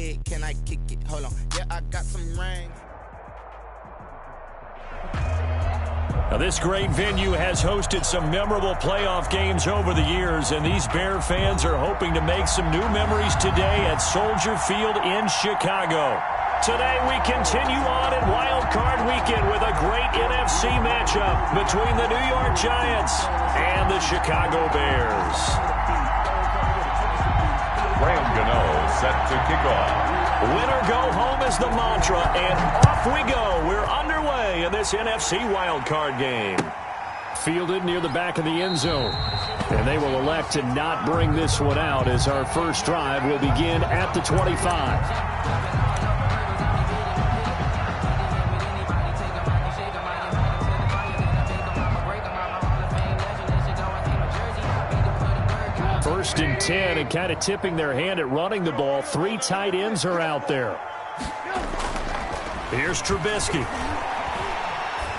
head, can I kick it? Hold on, yeah, I got some rings. Now, this great venue has hosted some memorable playoff games over the years, and these Bear fans are hoping to make some new memories today at Soldier Field in Chicago. Today we continue on in Wild Card Weekend with a great NFC matchup between the New York Giants and the Chicago Bears. Graham Gano set to kick off. Winner go home is the mantra, and off we go. We're underway in this NFC wildcard game. Fielded near the back of the end zone. And they will elect to not bring this one out as our first drive will begin at the 25. First and 10, and kind of tipping their hand at running the ball. 3 tight ends are out there. Here's Trubisky.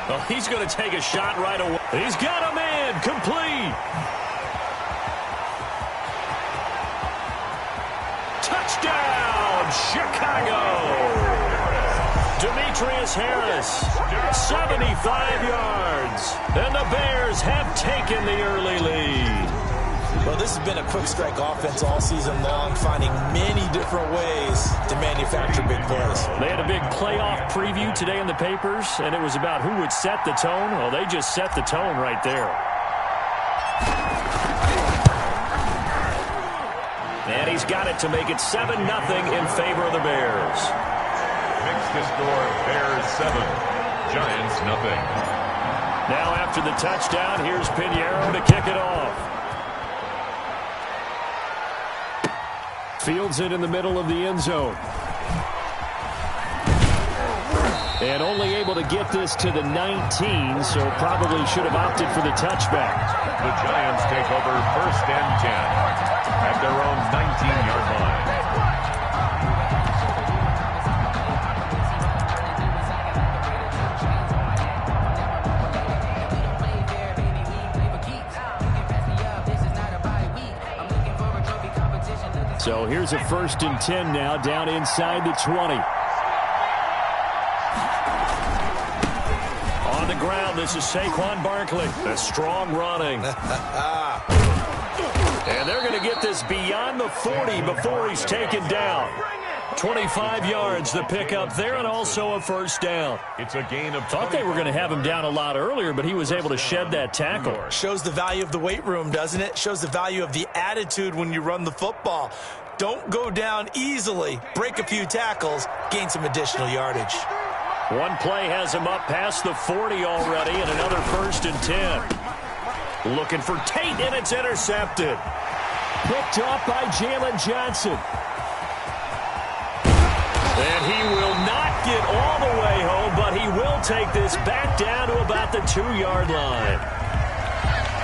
Well, he's going to take a shot right away. He's got a man. Complete. Touchdown, Chicago. Demetrius Harris, 75 yards. And the Bears have taken the early lead. Well, this has been a quick strike offense all season long, finding many different ways to manufacture big plays. They had a big playoff preview today in the papers, and it was about who would set the tone. Well, they just set the tone right there. And he's got it to make it 7-0 in favor of the Bears. Makes the score Bears 7, Giants nothing. Now after the touchdown, here's Pinheiro to kick it off. Fields it in the middle of the end zone. And only able to get this to the 19, so probably should have opted for the touchback. The Giants take over first and 10 at their own 19-yard line. So here's a first and 10 now, down inside the 20. On the ground, this is Saquon Barkley. A strong running. And they're going to get this beyond the 40 before he's taken down. 25 yards the pickup there, and also a first down. It's a gain of 20. Thought they were going to have him down a lot earlier, but he was able to shed that tackle. Shows the value of the weight room, doesn't it? Shows the value of the attitude when you run the football. Don't go down easily. Break a few tackles. Gain some additional yardage. One play has him up past the 40 already, and another first and 10. Looking for Tate, and it's intercepted. Picked off by Jalen Johnson. And he will not get all the way home, but he will take this back down to about the 2-yard line.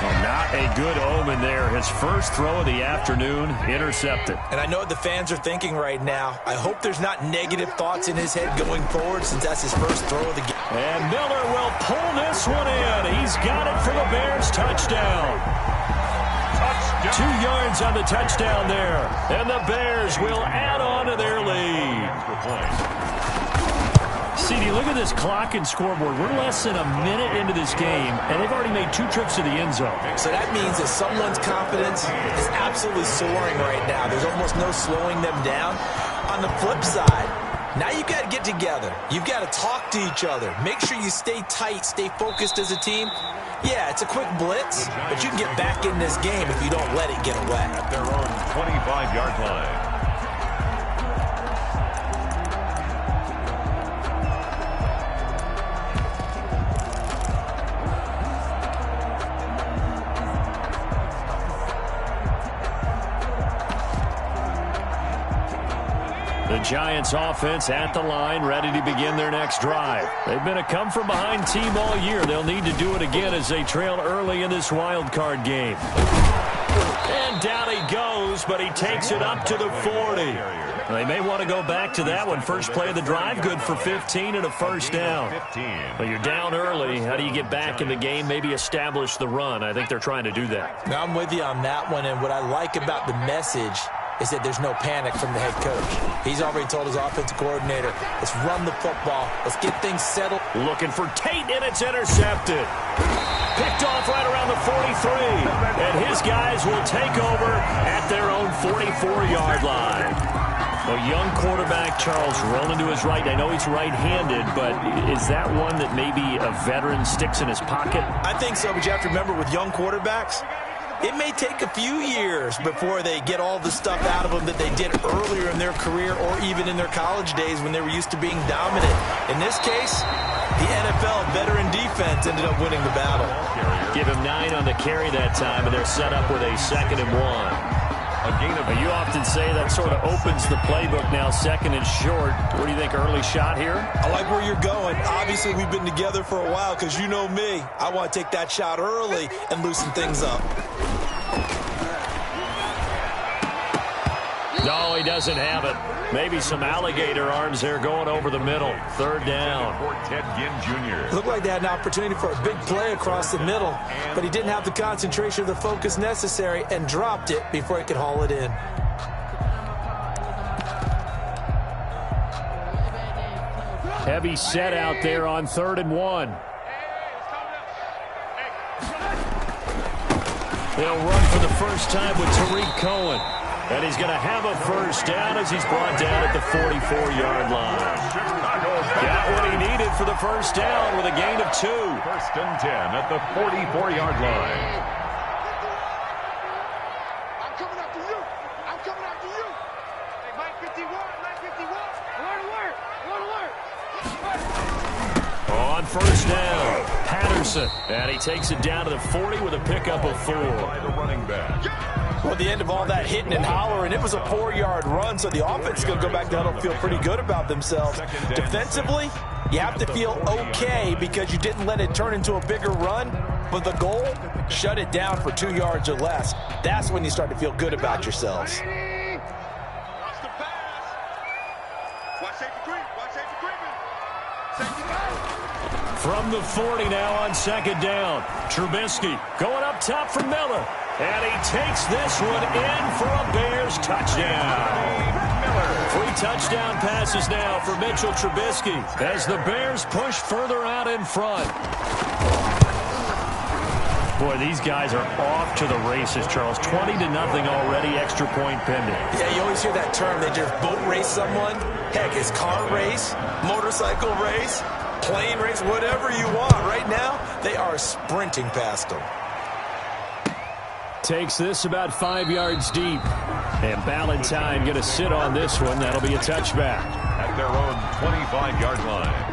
Well, not a good omen there. His first throw of the afternoon, intercepted. And I know what the fans are thinking right now. I hope there's not negative thoughts in his head going forward since that's his first throw of the game. And Miller will pull this one in. He's got it for the Bears. Touchdown. 2 yards on the touchdown there. And the Bears will add on to their lead. CD, look at this clock and scoreboard. We're less than a minute into this game, and they've already made 2 trips to the end zone. So that means that someone's confidence is absolutely soaring right now. There's almost no slowing them down. On the flip side, now you've got to get together. You've got to talk to each other. Make sure you stay tight, stay focused as a team. Yeah, it's a quick blitz, but you can get back in this game if you don't let it get away. At their own 25-yard line. The Giants offense at the line, ready to begin their next drive. They've been a come-from-behind team all year. They'll need to do it again as they trail early in this wild card game. And down he goes, but he takes it up to the 40. They may want to go back to that one. First play of the drive, good for 15 and a first down. But you're down early. How do you get back in the game, maybe establish the run? I think they're trying to do that. Now I'm with you on that one, and what I like about the message is that there's no panic from the head coach. He's already told his offensive coordinator, let's run the football. Let's get things settled. Looking for Tate, and it's intercepted. Picked off right around the 43. And his guys will take over at their own 44-yard line. A young quarterback, Charles, rolling to his right. I know he's right-handed, but is that one that maybe a veteran sticks in his pocket? I think so, but you have to remember with young quarterbacks, it may take a few years before they get all the stuff out of them that they did earlier in their career or even in their college days when they were used to being dominant. In this case, the NFL veteran defense ended up winning the battle. Give him 9 on the carry that time, and they're set up with a 2nd and 1. You often say that sort of opens the playbook now, 2nd and short. What do you think, early shot here? I like where you're going. Obviously, we've been together for a while because you know me. I want to take that shot early and loosen things up. No, he doesn't have it. Maybe some alligator arms there going over the middle. 3rd down. Ted Ginn Jr. Looked like they had an opportunity for a big play across the middle, but he didn't have the concentration or the focus necessary and dropped it before he could haul it in. Heavy set out there on 3rd and 1. They'll run for the first time with Tariq Cohen. And he's going to have a first down as he's brought down at the 44-yard line. Got what he needed for the first down with a gain of 2. 1st and 10 at the 44-yard line. I'm coming after you. I'm coming after you. Hey, Mike 51, Mike 51. Alert, alert, alert. On 1st down, Patterson. And he takes it down to the 40 with a pickup of 4. By the running back. Well, the end of all that hitting and hollering, it was a 4-yard run, so the offense is going to go back down and feel pretty good about themselves. Defensively, you have to feel okay because you didn't let it turn into a bigger run, but the goal, shut it down for 2 yards or less. That's when you start to feel good about yourselves. Watch the pass. Watch safety creep. Watch safety creeping. Safety go. From the 40 now on 2nd down. Trubisky going up top for Miller. And he takes this one in for a Bears touchdown. 3 touchdown passes now for Mitchell Trubisky as the Bears push further out in front. Boy, these guys are off to the races, Charles. 20-0 already, extra point pending. Yeah, you always hear that term. They just boat race someone. Heck, it's car race, motorcycle race, plane race, whatever you want. Right now, they are sprinting past them. Takes this about 5 yards deep. And Ballantyne going to sit on this one. That'll be a touchback. At their own 25-yard line.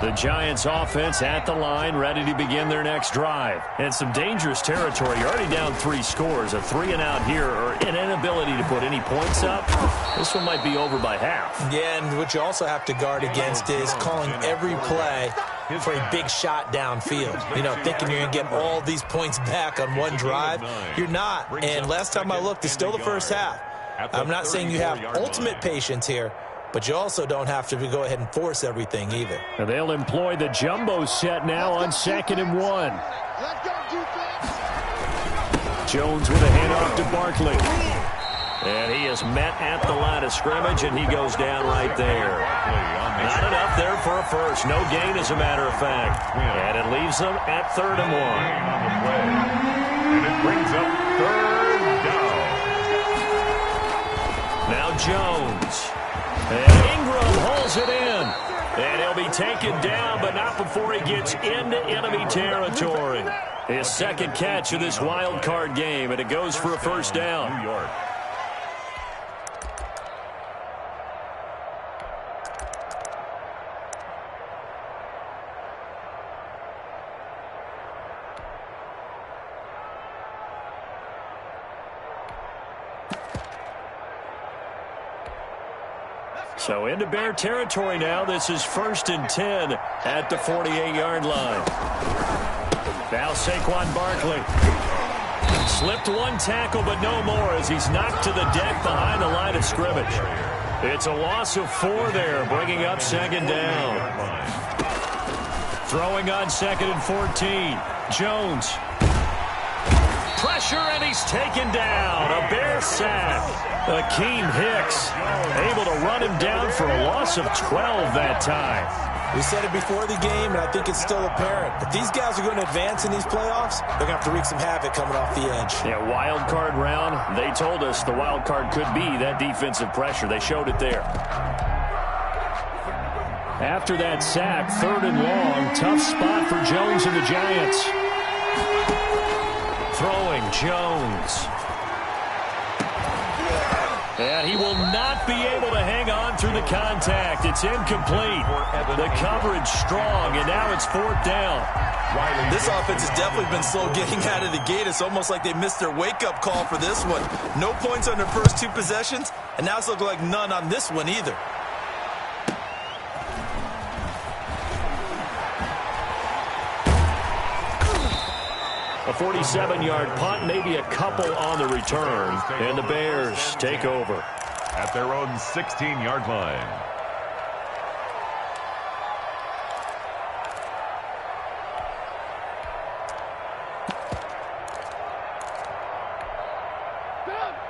The Giants offense at the line, ready to begin their next drive. And some dangerous territory. You're already down 3 scores. A 3-and-out here, or an inability to put any points up. This one might be over by half. Yeah, and what you also have to guard against is calling every play for a big shot downfield. You know, thinking you're going to get all these points back on one drive. You're not. And last time I looked, it's still the first half. I'm not saying you have ultimate patience here, but you also don't have to go ahead and force everything either. And they'll employ the jumbo set now on 2nd and 1. Let's go, defense. Jones with a handoff to Barkley. And he is met at the line of scrimmage, and he goes down right there. Not enough there for a first. No gain, as a matter of fact. And it leaves them at 3rd and 1. And it brings up 3rd down. Now Jones. And Ingram holds it in. And he'll be taken down, but not before he gets into enemy territory. His 2nd catch of this wild card game, and it goes for a first down. New York. So into Bear territory now. This is 1st and 10 at the 48-yard line. Now Saquon Barkley. Slipped one tackle, but no more as he's knocked to the deck behind the line of scrimmage. It's a loss of 4 there, bringing up second down. Throwing on 2nd and 14. Jones. Pressure, and he's taken down. A Bear sack. Akeem Hicks able to run him down for a loss of 12 that time. We said it before the game, and I think it's still apparent. If these guys are going to advance in these playoffs, they're going to have to wreak some havoc coming off the edge. Yeah, wild card round. They told us the wild card could be that defensive pressure. They showed it there. After that sack, 3rd and long. Tough spot for Jones and the Giants. Throwing Jones. And he will not be able to hang on through the contact. It's incomplete. The coverage strong, and now it's 4th down. This offense has definitely been slow getting out of the gate. It's almost like they missed their wake-up call for this one. No points on their first 2 possessions, and now it's looking like none on this one either. A 47-yard punt, maybe a couple on the return, and the Bears take over. At their own 16-yard line.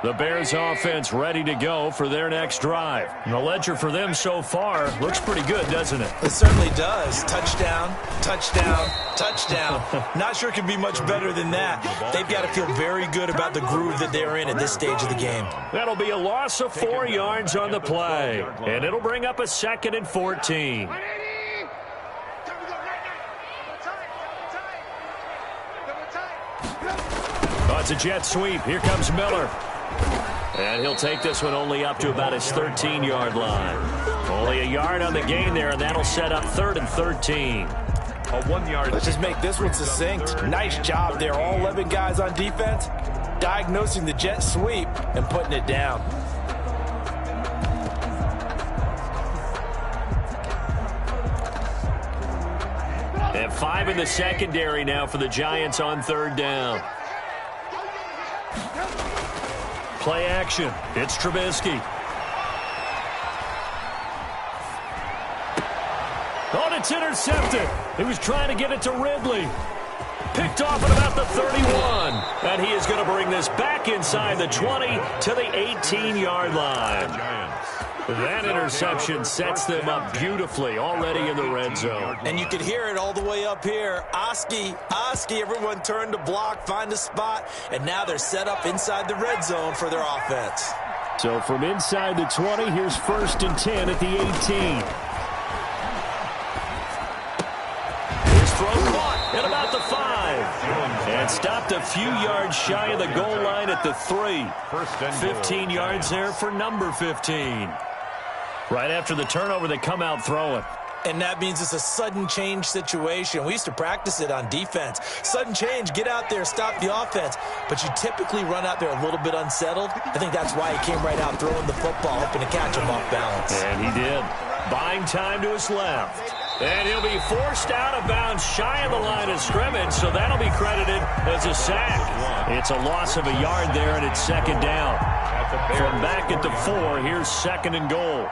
The Bears offense ready to go for their next drive. And the ledger for them so far looks pretty good, doesn't it? It certainly does. Touchdown, touchdown, touchdown. Not sure it can be much better than that. They've got to feel very good about the groove that they're in at this stage of the game. That'll be a loss of 4 yards on the play. And it'll bring up a 2nd and 14. Oh, it's a jet sweep. Here comes Miller. And he'll take this one only up to about his 13-yard line. Only a yard on the gain there, and that'll set up 3rd and 13. A 1-yard. Let's just make this one succinct. Nice job there. All 11 guys on defense diagnosing the jet sweep and putting it down. And 5 in the secondary now for the Giants on 3rd down. Play action. It's Trubisky. Oh, and it's intercepted. He was trying to get it to Ridley. Picked off at about the 31. And he is going to bring this back inside the 20 to the 18-yard line. That interception sets them up beautifully already in the red zone. And you could hear it all the way up here. Oski, everyone turned to block, find a spot, and now they're set up inside the red zone for their offense. So from inside the 20, here's 1st and 10 at the 18. Here's throw caught at about the 5. And stopped a few yards shy of the goal line at the 3. 15 yards there for number 15. Right after the turnover, they come out throwing. And that means it's a sudden change situation. We used to practice it on defense. Sudden change, get out there, stop the offense. But you typically run out there a little bit unsettled. I think that's why he came right out throwing the football, hoping to catch him off balance. And he did. Buying time to his left. And he'll be forced out of bounds shy of the line of scrimmage, so that'll be credited as a sack. It's a loss of a yard there, and it's 2nd down. From back at the 4, here's 2nd and goal.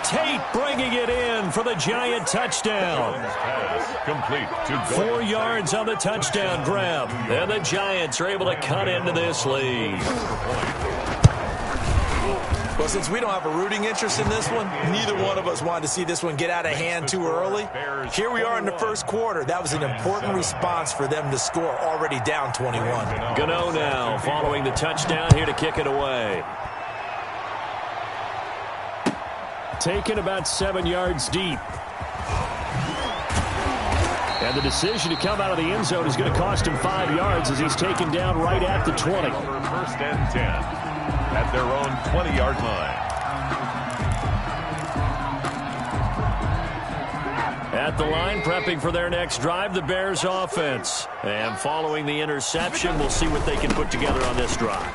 Tate bringing it in for the Giant touchdown. Complete to 4 yards on the touchdown grab. And the Giants are able to cut into this lead. Well, since we don't have a rooting interest in this one, neither one of us wanted to see this one get out of hand too early. Here we are in the 1st quarter. That was an important response for them to score, already down 21. Gano now following the touchdown here to kick it away. Taken about 7 yards deep. And the decision to come out of the end zone is going to cost him 5 yards as he's taken down right at the 20. 1st and 10 at their own 20-yard line. At the line, prepping for their next drive, the Bears offense. And following the interception, we'll see what they can put together on this drive.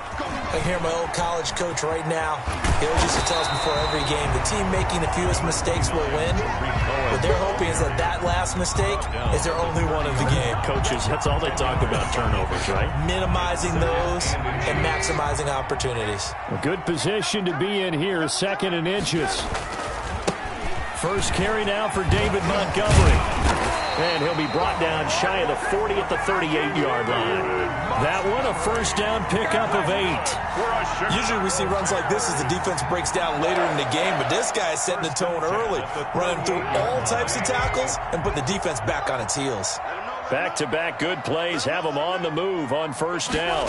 I hear my old college coach right now. He always used to tell us before every game, the team making the fewest mistakes will win. What they're hoping is that that last mistake is their only one of the game. Coaches, that's all they talk about, turnovers, right? Minimizing those and maximizing opportunities. A good position to be in here, 2nd and inches. First carry now for David Montgomery. And he'll be brought down shy of the 40 at the 38-yard line. That one, a first down pickup of 8. Usually we see runs like this as the defense breaks down later in the game, but this guy is setting the tone early, running through all types of tackles and put the defense back on its heels. Back-to-back good plays have him on the move on first down.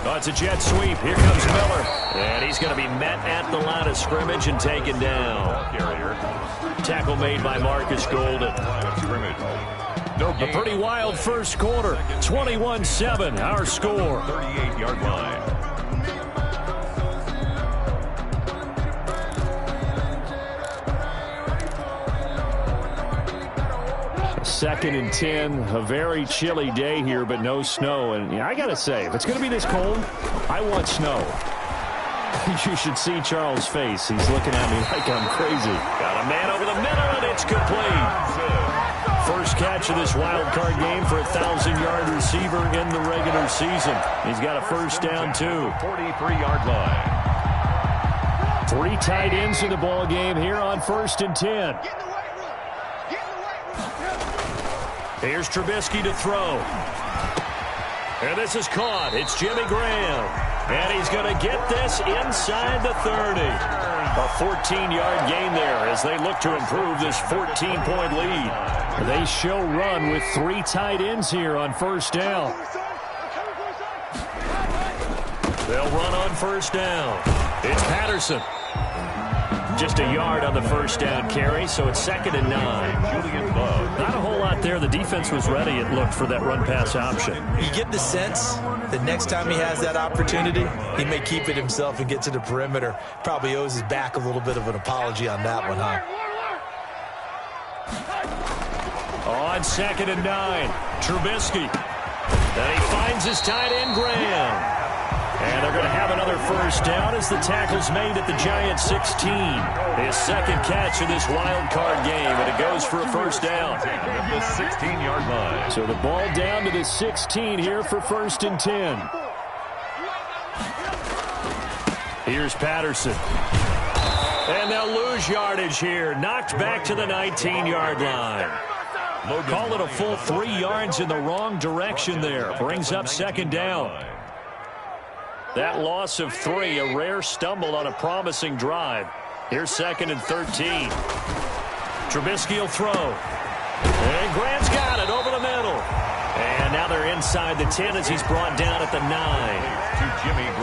Oh, it's a jet sweep. Here comes Miller. And he's going to be met at the line of scrimmage and taken down. Tackle made by Marcus Golden. A pretty wild first quarter. 21-7, our score. 38-yard line. Second and 10, a very chilly day here, but no snow. And I got to say, if it's going to be this cold, I want snow. You should see Charles' face. He's looking at me like I'm crazy. Got a man over the middle, and it's complete. First catch of this wild card game for a 1,000-yard receiver in the regular season. He's got a first down, too. 43-yard line. 3 tight ends in the ball game here on 1st and 10. Here's Trubisky to throw. And this is caught. It's Jimmy Graham. And he's going to get this inside the 30. A 14-yard gain there as they look to improve this 14-point lead. They show run with 3 tight ends here on first down. They'll run on first down. It's Patterson. Just a yard on the first down carry, so it's 2nd and 9. Julian Love. Not a whole lot there. The defense was ready, it looked, for that run-pass option. You get the sense that next time he has that opportunity, he may keep it himself and get to the perimeter. Probably owes his back a little bit of an apology on that one, huh? On 2nd and 9, Trubisky. Then he finds his tight end, Graham. And they're going to have another first down as the tackle's made at the Giants' 16. His second catch of this wild card game, and it goes for a first down. At the 16-yard line. So the ball down to the 16 here for 1st and 10. Here's Patterson. And they'll lose yardage here. Knocked back to the 19-yard line. Call it a full 3 yards in the wrong direction there. Brings up 2nd down. That loss of 3, a rare stumble on a promising drive. Here's 2nd and 13. Trubisky will throw. And Graham's got it over the middle. And now they're inside the 10 as he's brought down at the 9.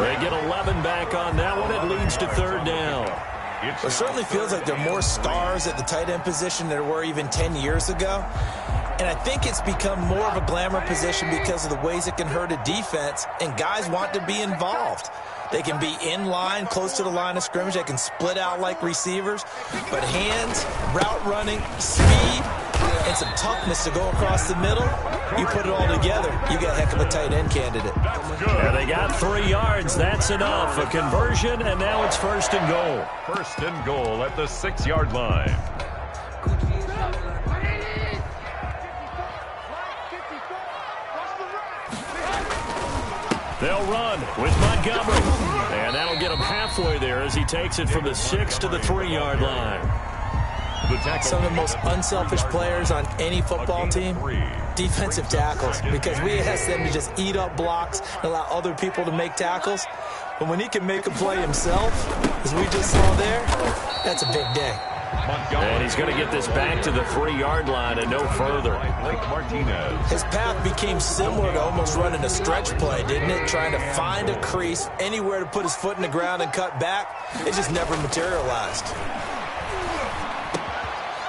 They get 11 back on that one. It leads to 3rd down. It certainly feels like there are more stars at the tight end position than there were even 10 years ago. And I think it's become more of a glamour position because of the ways it can hurt a defense, and guys want to be involved. They can be in line, close to the line of scrimmage. They can split out like receivers. But hands, route running, speed, and some toughness to go across the middle, you put it all together, you got a heck of a tight end candidate. Yeah, they got 3 yards. That's enough. A conversion, and now it's 1st and goal. 1st and goal at the 6-yard line. They'll run with Montgomery. And that'll get him halfway there as he takes it from the 6 to the 3-yard line. Some of the most unselfish players on any football team, defensive tackles, because we ask them to just eat up blocks and allow other people to make tackles. But when he can make a play himself, as we just saw there, that's a big day. And he's going to get this back to the 3-yard line and no further. His path became similar to almost running a stretch play, didn't it? Trying to find a crease, anywhere to put his foot in the ground and cut back. It just never materialized.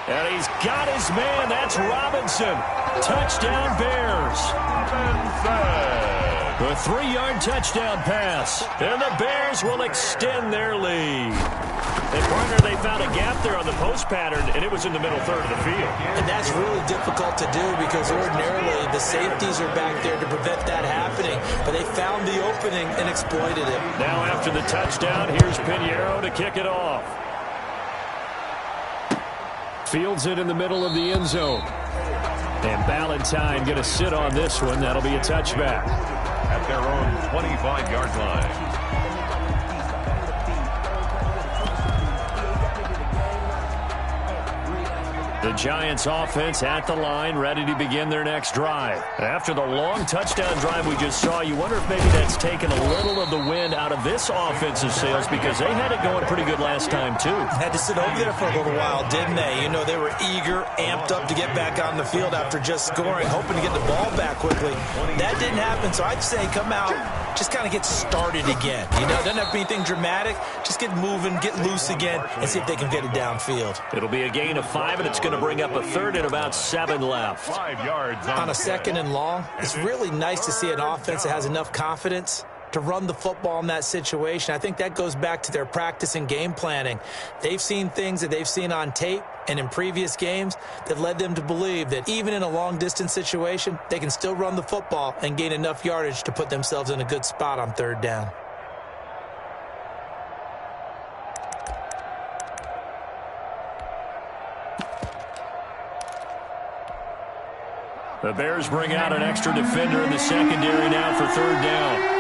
And he's got his man. That's Robinson. Touchdown, Bears. Robinson. The 3-yard touchdown pass. And the Bears will extend their lead. And, partner, they found a gap there on the post pattern, and it was in the middle third of the field. And that's really difficult to do because ordinarily the safeties are back there to prevent that happening. But they found the opening and exploited it. Now after the touchdown, here's Pinheiro to kick it off. Fields it in the middle of the end zone. And Ballantyne going to sit on this one. That'll be a touchback. At their own 25-yard line. The Giants offense at the line, ready to begin their next drive. After the long touchdown drive we just saw, you wonder if maybe that's taken a little of the wind out of this offensive sails because they had it going pretty good last time too. Had to sit over there for a little while, didn't they? You know, they were eager, amped up to get back on the field after just scoring, hoping to get the ball back quickly. That didn't happen, so I'd say come out, just kind of get started again. You know, it doesn't have to be anything dramatic. Just get moving, get loose again, and see if they can get it downfield. It'll be a gain of 5, and it's going to bring up a third and about 7 left. 5 yards on a second and long. It's really nice to see an offense that has enough confidence to run the football in that situation. I think that goes back to their practice and game planning. They've seen things that they've seen on tape and in previous games that led them to believe that even in a long-distance situation, they can still run the football and gain enough yardage to put themselves in a good spot on third down. The Bears bring out an extra defender in the secondary now for third down.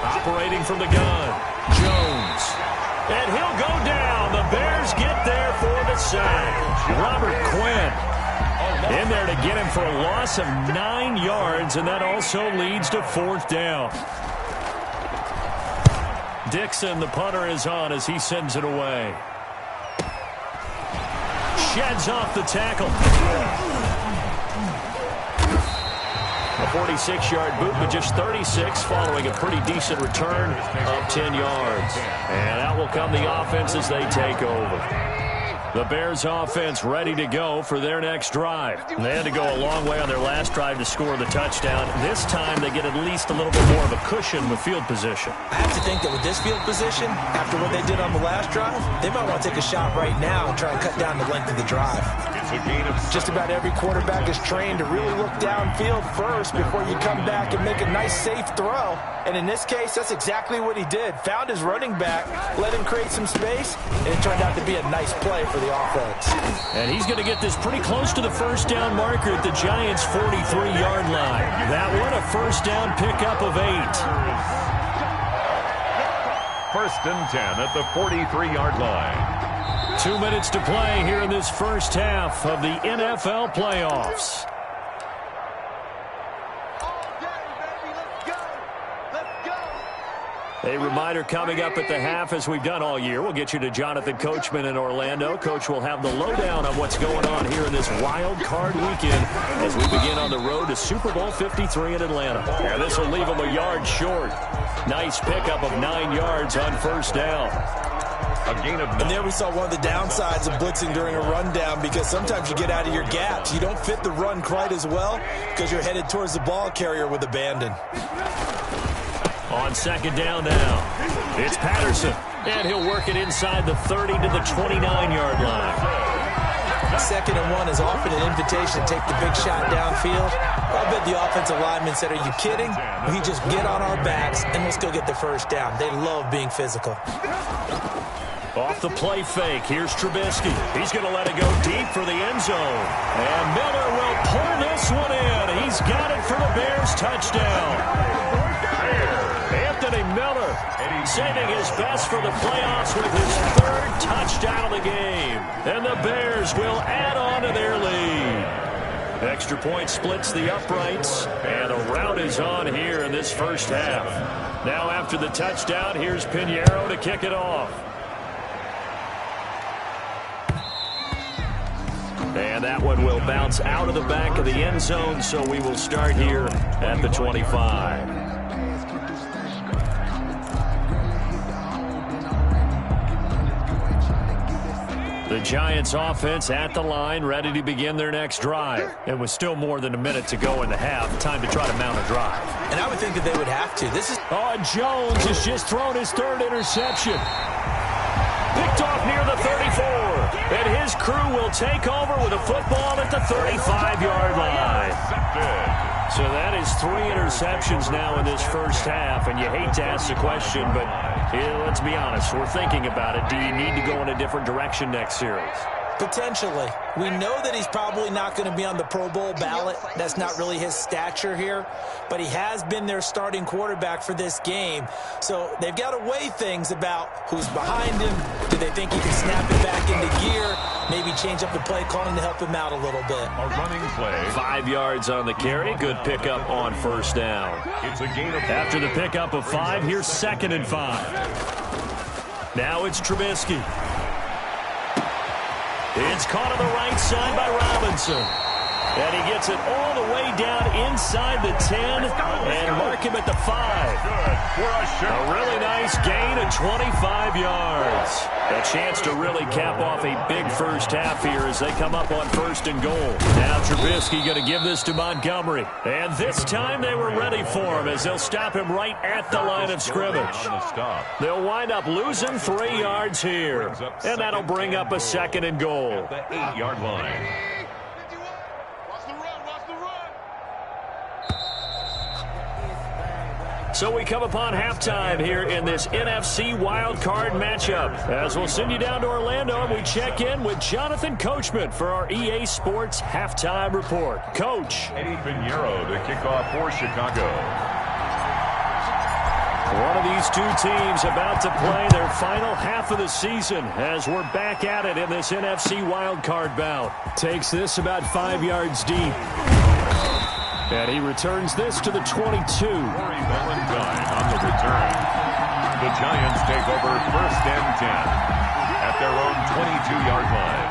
Operating from the gun, Jones. And he'll go down. The Bears get there for the sack. Robert Quinn in there to get him for a loss of 9 yards, and that also leads to fourth down. Dixon, the punter, is on as he sends it away. Sheds off the tackle. A 46-yard boot, but just 36 following a pretty decent return of 10 yards. And out will come the offense as they take over. The Bears offense ready to go for their next drive. They had to go a long way on their last drive to score the touchdown. This time they get at least a little bit more of a cushion with field position. I have to think that with this field position, after what they did on the last drive, they might want to take a shot right now and try and cut down the length of the drive. It's a gain of just about every quarterback is trained to really look downfield first before you come back and make a nice, safe throw. And in this case, that's exactly what he did. Found his running back, let him create some space, and it turned out to be a nice play for the offense. And he's going to get this pretty close to the first down marker at the Giants' 43-yard line. That one, a first down pickup of 8. First and 10 at the 43-yard line. 2 minutes to play here in this first half of the NFL playoffs. A reminder coming up at the half, as we've done all year. We'll get you to Jonathan Coachman in Orlando. Coach will have the lowdown on what's going on here in this wild card weekend as we begin on the road to Super Bowl 53 in Atlanta. And this will leave them a yard short. Nice pickup of 9 yards on first down. A gain of 9. And there we saw one of the downsides of blitzing during a rundown, because sometimes you get out of your gaps. You don't fit the run quite as well because you're headed towards the ball carrier with abandon. On second down now, it's Patterson, and he'll work it inside the 30 to the 29-yard line. Second and 1 is often an invitation to take the big shot downfield. I bet the offensive lineman said, "Are you kidding? We just get on our backs and let's go get the first down." They love being physical. Off the play fake, here's Trubisky. He's going to let it go deep for the end zone. And Miller will pull this one in. He's got it for the Bears touchdown. Anthony Miller saving his best for the playoffs with his 3rd touchdown of the game. And the Bears will add on to their lead. Extra point splits the uprights, and a rout is on here in this first half. Now after the touchdown, here's Pinheiro to kick it off. And that one will bounce out of the back of the end zone, so we will start here at the 25. The Giants offense at the line, ready to begin their next drive. It was still more than a minute to go in the half. Time to try to mount a drive. And I would think that they would have to. Jones has just thrown his third interception. Picked off near the 34. And his crew will take over with a football at the 35-yard line. So that is 3 interceptions now in this first half. And you hate to ask the question, but let's be honest. We're thinking about it. Do you need to go in a different direction next series? Potentially. We know that he's probably not going to be on the Pro Bowl ballot. That's not really his stature here. But he has been their starting quarterback for this game. So they've got to weigh things about who's behind him. Do they think he can snap it back into gear? Maybe change up the play calling to help him out a little bit. A running play. 5 yards on the carry. Good pickup on first down. It's a gain of After the pickup of 5, here's 2nd and 5. Now it's Trubisky. It's caught on the right side by Robinson. And he gets it all the way down inside the 10 and mark him at the 5. A really nice gain of 25 yards. A chance to really cap off a big first half here as they come up on 1st and goal. Now Trubisky going to give this to Montgomery. And this time they were ready for him as they'll stop him right at the line of scrimmage. They'll wind up losing 3 yards here. And that'll bring up a 2nd and goal. At the 8-yard line. So we come upon halftime here in this NFC wildcard matchup. As we'll send you down to Orlando, and we check in with Jonathan Coachman for our EA Sports Halftime Report. Coach. Eddie Pinheiro to kick off for Chicago. One of these two teams about to play their final half of the season as we're back at it in this NFC wildcard bout. Takes this about 5 yards deep. And he returns this to the 22. Corey Valentine on the return. The Giants take over 1st and 10 at their own 22-yard line.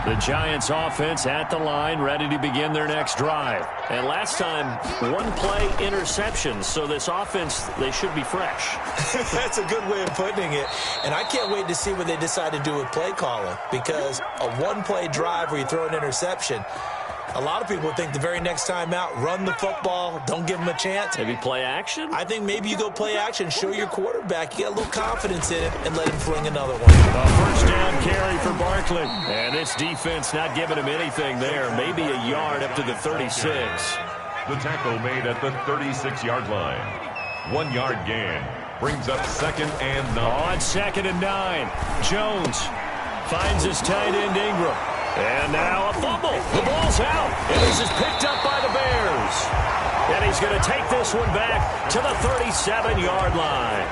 The Giants offense at the line, ready to begin their next drive. And last time, 1-play interceptions. So this offense, they should be fresh. That's a good way of putting it. And I can't wait to see what they decide to do with play calling. Because a 1-play drive where you throw an interception, a lot of people think the very next time out, run the football, don't give them a chance. Maybe play action? I think maybe you go play action, show your quarterback, you get a little confidence in it, and let him fling another one. A first down carry for Barkley. And this defense not giving him anything there. Maybe a yard up to the 36. The tackle made at the 36-yard line. 1-yard gain brings up 2nd and 9. On 2nd and 9, Jones finds his tight end Ingram. And now a fumble. The ball's out. And this is picked up by the Bears. And he's going to take this one back to the 37-yard line.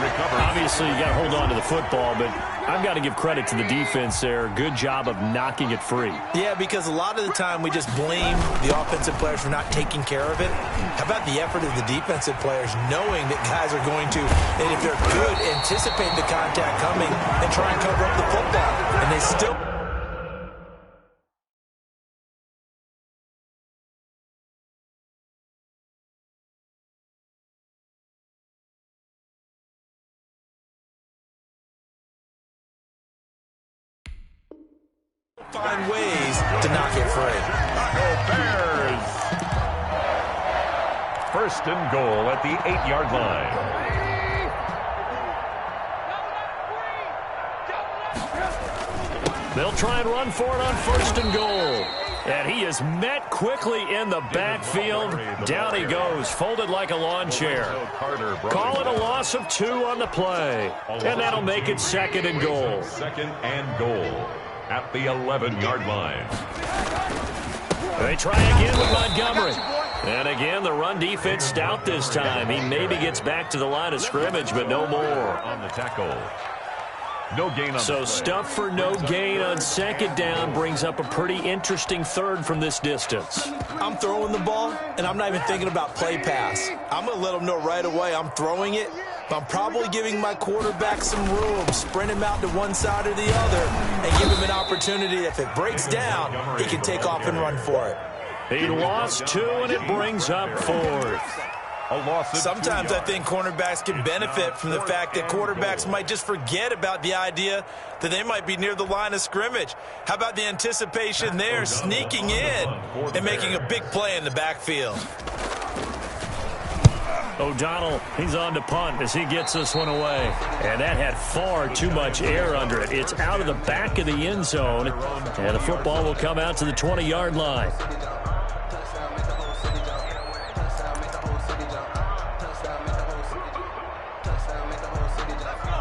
Recovered. Obviously, you got to hold on to the football, but I've got to give credit to the defense there. Good job of knocking it free. Yeah, because a lot of the time we just blame the offensive players for not taking care of it. How about the effort of the defensive players knowing that guys are going to, and if they're good, anticipate the contact coming and try and cover up the football. And they still... find ways to knock it free. Bears. 1st and goal at the 8-yard line. They'll try and run for it on 1st and goal. And he is met quickly in the backfield. Down he goes, folded like a lawn chair. Call it a loss of 2 on the play. And that'll make it 2nd and goal. 2nd and goal at the 11-yard line. They try again with Montgomery. And again, the run defense stout this time. He maybe gets back to the line of scrimmage, but no more. On the tackle. No gain on So stuff for no gain on 2nd down brings up a pretty interesting 3rd from this distance. I'm throwing the ball, and I'm not even thinking about play pass. I'm going to let them know right away I'm throwing it, but I'm probably giving my quarterback some room, sprint him out to one side or the other, and give him an opportunity. If it breaks down, he can take off and run for it. He lost 2, and it brings up 4th. A loss of Sometimes I think cornerbacks can benefit from the fact that quarterbacks might just forget about the idea that they might be near the line of scrimmage. How about the anticipation there, sneaking in and making a big play in the backfield? O'Donnell, he's on to punt as he gets this one away. And that had far too much air under it. It's out of the back of the end zone, and the football will come out to the 20-yard line.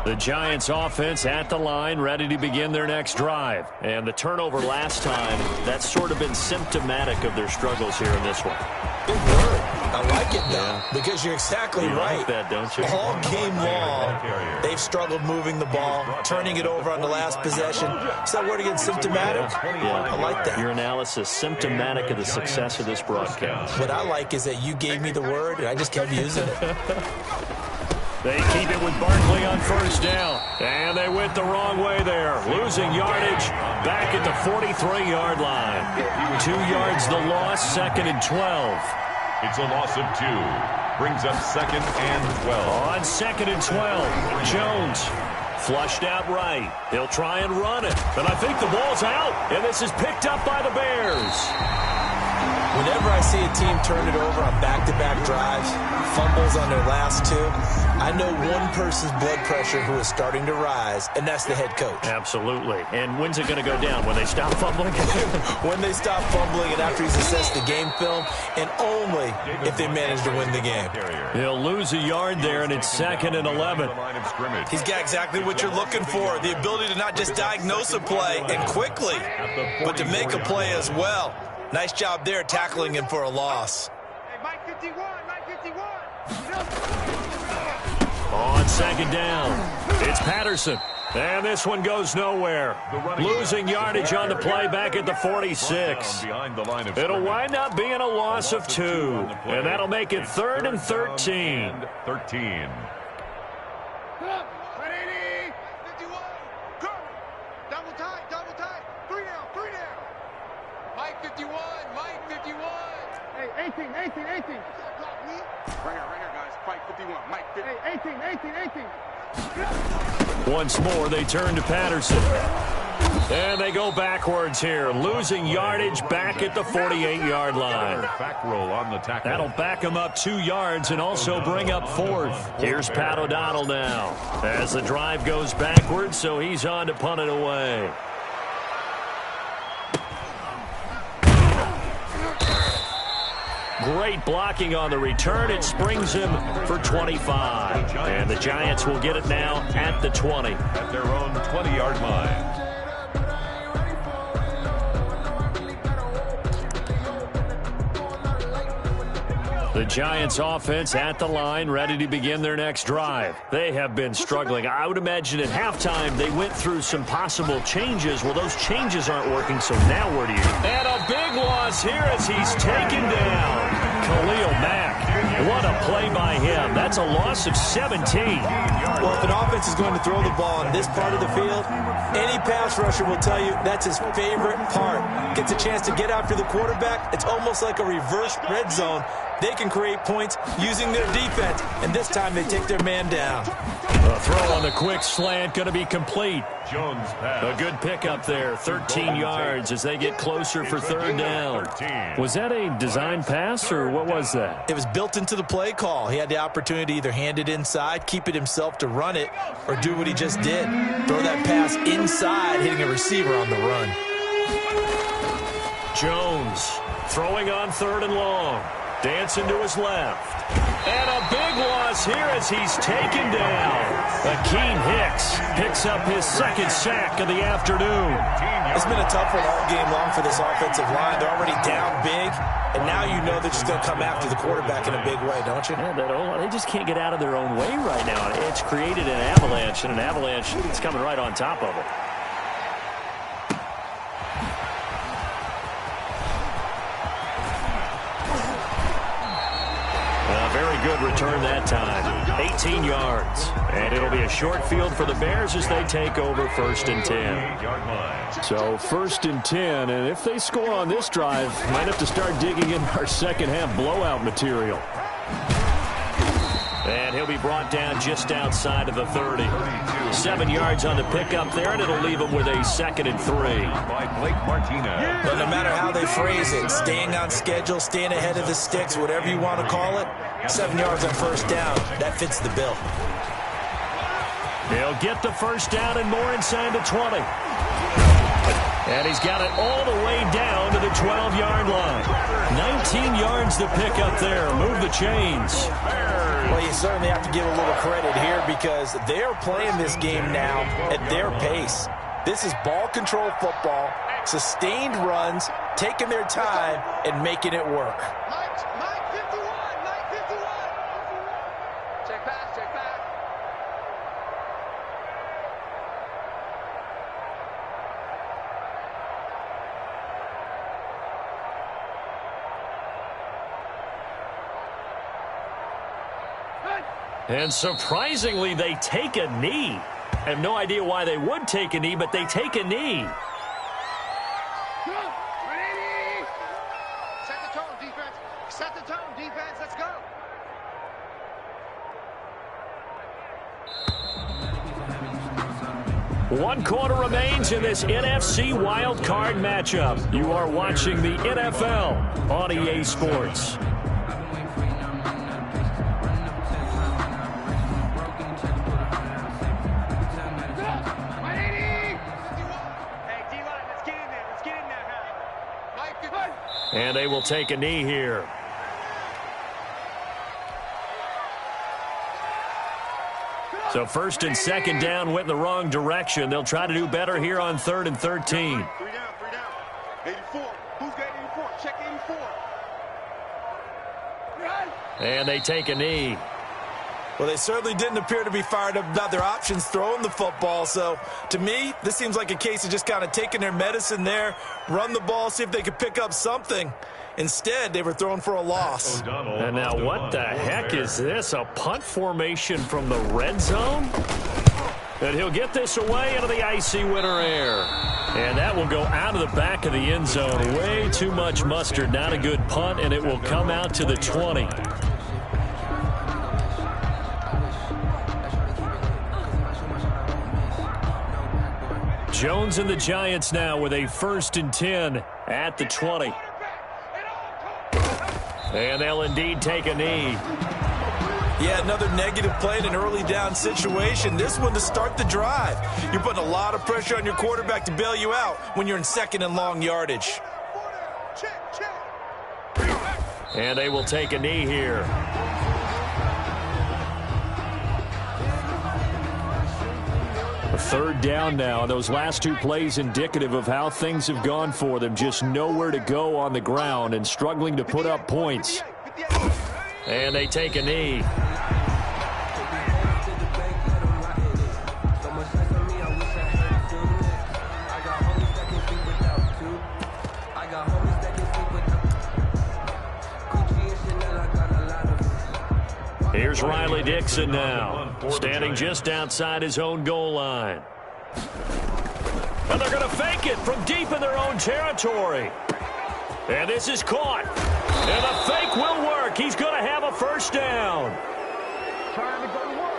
The Giants offense at the line, ready to begin their next drive. And the turnover last time, that's sort of been symptomatic of their struggles here in this one. Good word. I like it, though, because you're exactly right. Like that, don't you? All game long, they've struggled moving the ball, turning it over on the last possession. Is that word again, symptomatic? Yeah, I like that. Your analysis, symptomatic of the success of this broadcast. What I like is that you gave me the word, and I just kept using it. They keep it with Barkley on first down. And they went the wrong way there. Losing yardage back at the 43-yard line. 2 yards the loss, 2nd and 12. It's a loss of 2. Brings up 2nd and 12. On 2nd and 12, Jones flushed out right. He'll try and run it. And I think the ball's out. And this is picked up by the Bears. Whenever I see a team turn it over on back-to-back drives, fumbles on their last 2, I know one person's blood pressure who is starting to rise, and that's the head coach. Absolutely. And when's it going to go down? When they stop fumbling? When they stop fumbling and after he's assessed the game film, and only if they manage to win the game. He'll lose a yard there, and it's 2nd and 11. He's got exactly what you're looking for, the ability to not just diagnose a play and quickly, but to make a play as well. Nice job there tackling him for a loss. Hey, Mike 51, Mike 51. On 2nd down, it's Patterson. And this one goes nowhere. Losing yardage on the play back at the 46. It'll wind up being a loss of 2. And that'll make it 3rd and 13. 13. 180. 51. Go. Double tight. 3 down. Mike 51, Mike 51. Hey, 18. Right here, guys. Mike 51, Mike 50. Hey, 18. Once more, they turn to Patterson. And they go backwards here, losing yardage back at the 48-yard line. Back roll on the tackle. That'll back him up 2 yards and also bring up 4th. Here's Pat O'Donnell now as the drive goes backwards, so he's on to punt it away. Great blocking on the return. It springs him for 25. And the Giants will get it now at the 20. At their own 20-yard line. The Giants offense at the line, ready to begin their next drive. They have been struggling. I would imagine at halftime they went through some possible changes. Well, those changes aren't working, so now where do you? And a big loss here as he's taken down. Khalil Mack. What a play by him. That's a loss of 17. Well, if an offense is going to throw the ball in this part of the field, any pass rusher will tell you that's his favorite part. Gets a chance to get after the quarterback. It's almost like a reverse red zone. They can create points using their defense, and this time they take their man down. A throw on the quick slant going to be complete. Jones pass. A good pickup there, 13 yards as they get closer for 3rd down. Was that a design pass, or what was that? It was built into the play call. He had the opportunity to either hand it inside, keep it himself to run it, or do what he just did. Throw that pass inside, hitting a receiver on the run. Jones throwing on 3rd and long. Dancing to his left. And a big loss here as he's taken down. Akeem Hicks picks up his 2nd sack of the afternoon. It's been a tough one all game long for this offensive line. They're already down big, and now you know they're just going to come after the quarterback in a big way, don't you? Yeah, they just can't get out of their own way right now. It's created an avalanche, and an avalanche is coming right on top of it. Very good return that time. 18 yards. And it'll be a short field for the Bears as they take over 1st and 10. So 1st and 10, and if they score on this drive, might have to start digging in our second half blowout material. And he'll be brought down just outside of the 30. 7 yards on the pickup there, and it'll leave him with a 2nd and 3. By Blake Martinez. But no matter how they phrase it, staying on schedule, staying ahead of the sticks, whatever you want to call it, 7 yards on first down, that fits the bill. He'll get the first down and more inside the 20. And he's got it all the way down to the 12-yard line. 19 yards to pick up there. Move the chains. Well, you certainly have to give a little credit here because they are playing this game now at their pace. This is ball control football, sustained runs, taking their time, and making it work. Mike 51. Check back. And surprisingly, they take a knee. I have no idea why they would take a knee, but they take a knee. Set the tone, defense. Set the tone, defense. Let's go. One quarter remains in this NFC wildcard matchup. You are watching the NFL on EA Sports. And they will take a knee here. So 1st and 2nd down went in the wrong direction. They'll try to do better here on 3rd and 13. 3 down. 84. Who's got 84? Check 84. And they take a knee. Well, they certainly didn't appear to be fired up about their options throwing the football. So, to me, this seems like a case of just kind of taking their medicine there, run the ball, see if they could pick up something. Instead, they were throwing for a loss. And now what the heck is this? A punt formation from the red zone? And he'll get this away into the icy winter air. And that will go out of the back of the end zone. Way too much mustard. Not a good punt, and it will come out to the 20. Jones and the Giants now with a 1st and 10 at the 20. And they'll indeed take a knee. Yeah, another negative play in an early down situation. This one to start the drive. You're putting a lot of pressure on your quarterback to bail you out when you're in 2nd and long yardage. And they will take a knee here. A 3rd down now. Those last 2 plays indicative of how things have gone for them. Just nowhere to go on the ground and struggling to put up points. And they take a knee. Here's Riley Dixon now, standing just outside his own goal line. And they're going to fake it from deep in their own territory. And this is caught. And the fake will work. He's going to have a 1st down. Trying to go to work.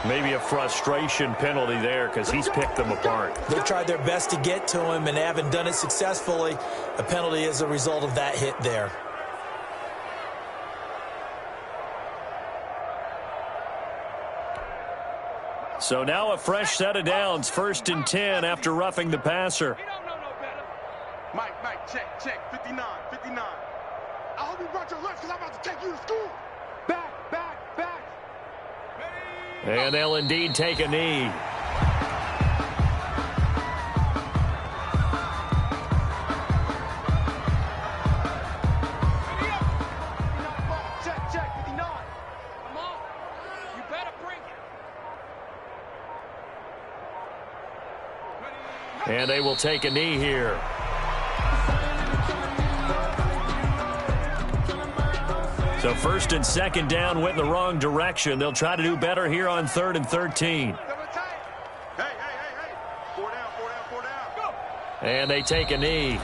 Maybe a frustration penalty there because he's picked them apart. They tried their best to get to him and haven't done it successfully. A penalty is a result of that hit there. So now a fresh set of downs, 1st and 10 after roughing the passer. We don't know no better. Mike, check. 59. I hope you brought your lunch because I'm about to take you to school. Back. And they'll indeed take a knee. Check, 59. Come on. You better bring it. And they will take a knee here. So 1st and 2nd down went in the wrong direction. They'll try to do better here on 3rd and 13. Hey. 4 down. Go. And they take a knee.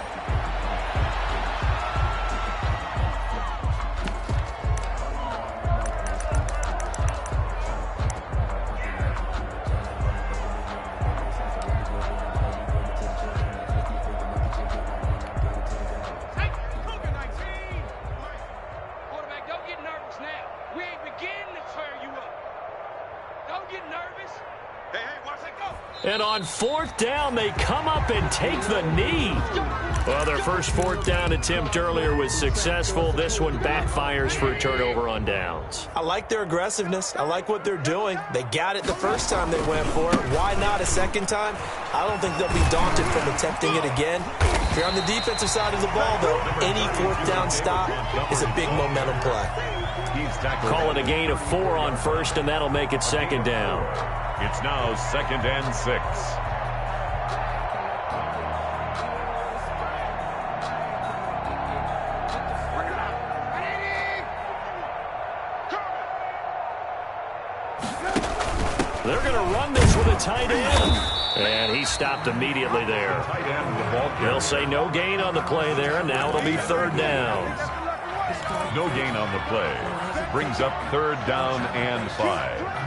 And on fourth down, they come up and take the knee. Well, their first fourth down attempt earlier was successful. This one backfires for a turnover on downs. I like their aggressiveness. I like what they're doing. They got it the first time they went for it. Why not a second time? I don't think they'll be daunted from attempting it again. If you're on the defensive side of the ball, though, any fourth down stop is a big momentum play. Call it a gain of 4 on first, and that'll make it second down. It's now 2nd and 6. They're going to run this with a tight end. And he stopped immediately there. They'll say no gain on the play there, and now it'll be 3rd down. No gain on the play. Brings up 3rd down and 5.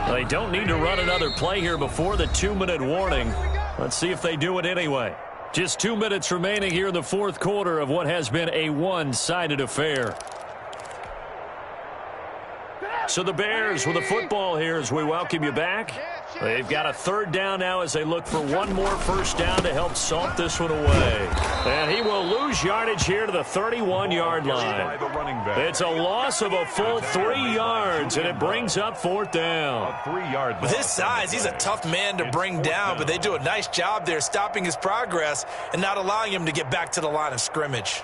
They don't need to run another play here before the 2-minute warning. Let's see if they do it anyway. Just 2 minutes remaining here in the 4th quarter of what has been a one-sided affair. So the Bears with the football here as we welcome you back. They've got a 3rd down now as they look for one more first down to help salt this one away. And he will lose yardage here to the 31-yard line. It's a loss of a full 3 yards, and it brings up 4th down. With his size, he's a tough man to bring down, but they do a nice job there stopping his progress and not allowing him to get back to the line of scrimmage.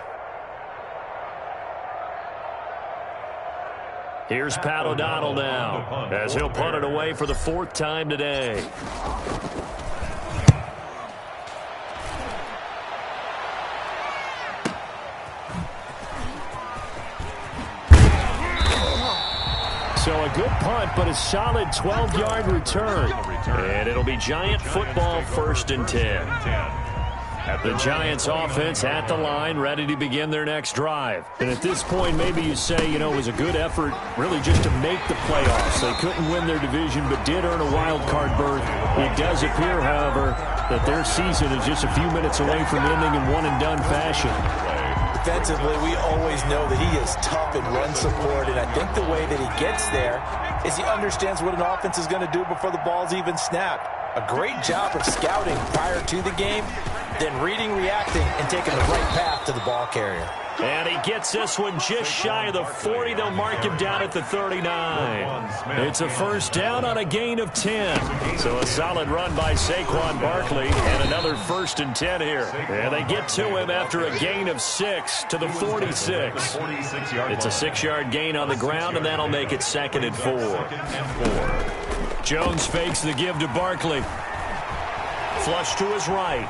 Here's Pat O'Donnell now as he'll punt it away for the 4th time today. So a good punt, but a solid 12-yard return. And it'll be Giant football 1st and 10. The Giants offense at the line, ready to begin their next drive. And at this point, maybe you say, you know, it was a good effort really just to make the playoffs. They couldn't win their division, but did earn a wild card berth. It does appear, however, that their season is just a few minutes away from ending in one-and-done fashion. Defensively, we always know that he is tough in run support, and I think the way that he gets there is he understands what an offense is going to do before the ball's even snapped. A great job of scouting prior to the game, then reading, reacting, and taking the right path to the ball carrier. And he gets this one just shy of the 40. They'll mark him down at the 39. It's a first down on a gain of 10. So a solid run by Saquon Barkley and another 1st and 10 here. And they get to him after a gain of 6 to the 46. It's a 6-yard gain on the ground, and that'll make it 2nd and 4. Jones fakes the give to Barkley. Flush to his right.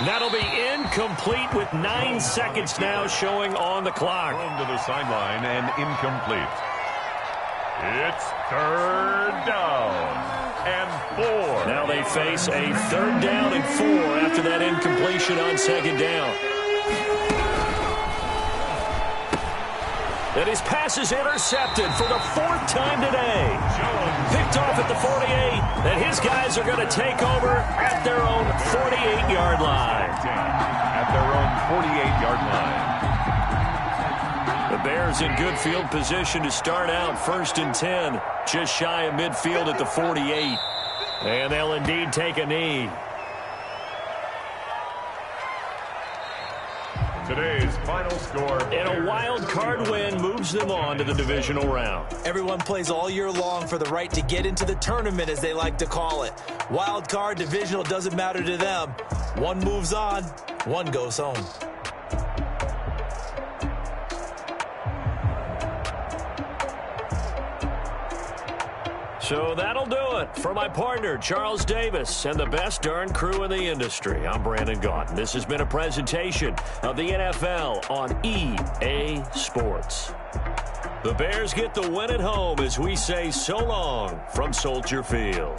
That'll be incomplete with 9 seconds now showing on the clock. Thrown to the sideline and incomplete. It's 3rd down and 4. Now they face a 3rd down and 4 after that incompletion on 2nd down. And his pass is intercepted for the 4th time today. Picked off at the 48, and his guys are going to take over at their own 48-yard line. At their own 48-yard line. The Bears in good field position to start out 1st and 10, just shy of midfield at the 48. And they'll indeed take a knee. Today's final score. And a wild card win moves them on to the divisional round. Everyone plays all year long for the right to get into the tournament, as they like to call it. Wild card, divisional, doesn't matter to them. One moves on, one goes home. So that'll do it for my partner, Charles Davis, and the best darn crew in the industry. I'm Brandon Gaudin. This has been a presentation of the NFL on EA Sports. The Bears get the win at home as we say so long from Soldier Field.